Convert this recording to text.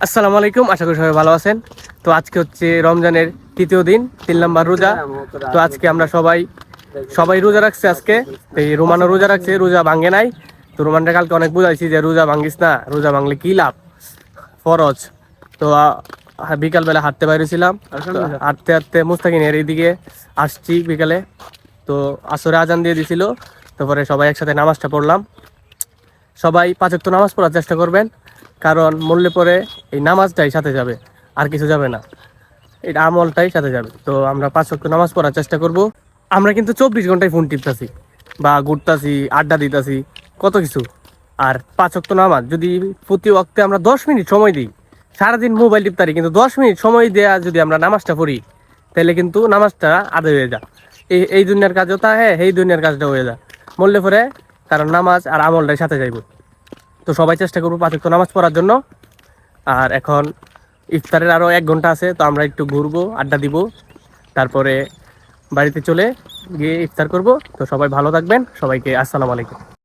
আসসালামু আলাইকুম, আশা করি সবাই ভালো আছেন। তো আজকে হচ্ছে রমজানের তৃতীয় দিন, 3 নম্বর রোজা। তো আজকে আমরা সবাই রোজা রাখছে আজকে। তো এই রোমানও রোজা রাখছে, রোজা ভাঙ্গে নাই। তো রোমানটা কালকে অনেক বুঝাইছি যে রোজা ভাঙ্গিস না, রোজা ভাঙলে কি লাভ, ফরজ। তো বিকালবেলা হাঁটতে বাইরেছিলাম, হাঁটতে হাঁটতে মুস্তাকিনের এইদিকে আসছি বিকালে। তো আসরে আজান দিয়ে দিছিল, তারপরে সবাই একসাথে নামাজটা পড়লাম। সবাই 5 ওয়াক্ত নামাজ পড়ার চেষ্টা করবেন, কারণ মরলে পরে এই নামাজটাই সাথে যাবে, আর কিছু যাবে না, এই আমলটাই সাথে যাবে। তো আমরা 5 ওয়াক্ত নামাজ পড়ার চেষ্টা করব। আমরা কিন্তু 24 ঘন্টায় ফোন টিপতাছি বা ঘুরতাছি, আড্ডা দিতাছি, কত কিছু। আর 5 ওয়াক্ত নামাজ যদি প্রতি ওয়াক্তে আমরা 10 মিনিট সময় দিই, সারাদিন মোবাইল টিপতারি, কিন্তু 10 মিনিট সময় দেওয়া যদি আমরা নামাজটা পড়ি, তাহলে কিন্তু নামাজটা আদায় হয়ে যায়। এই দুনিয়ার কাজও তা, হ্যাঁ, এই দুনিয়ার কাজটা হয়ে যায় মরলে পরে, কারণ নামাজ আর আমলটাই সাথে যাইব। তো সবাই চেষ্টা করবো 5 ওয়াক্ত নামাজ পড়ার জন্য। আর এখন ইফতারের আরও 1 ঘন্টা আছে, তো আমরা একটু ঘুরবো, আড্ডা দিব, তারপরে বাড়িতে চলে গিয়ে ইফতার করব। তো সবাই ভালো থাকবেন, সবাইকে আসসালামু আলাইকুম।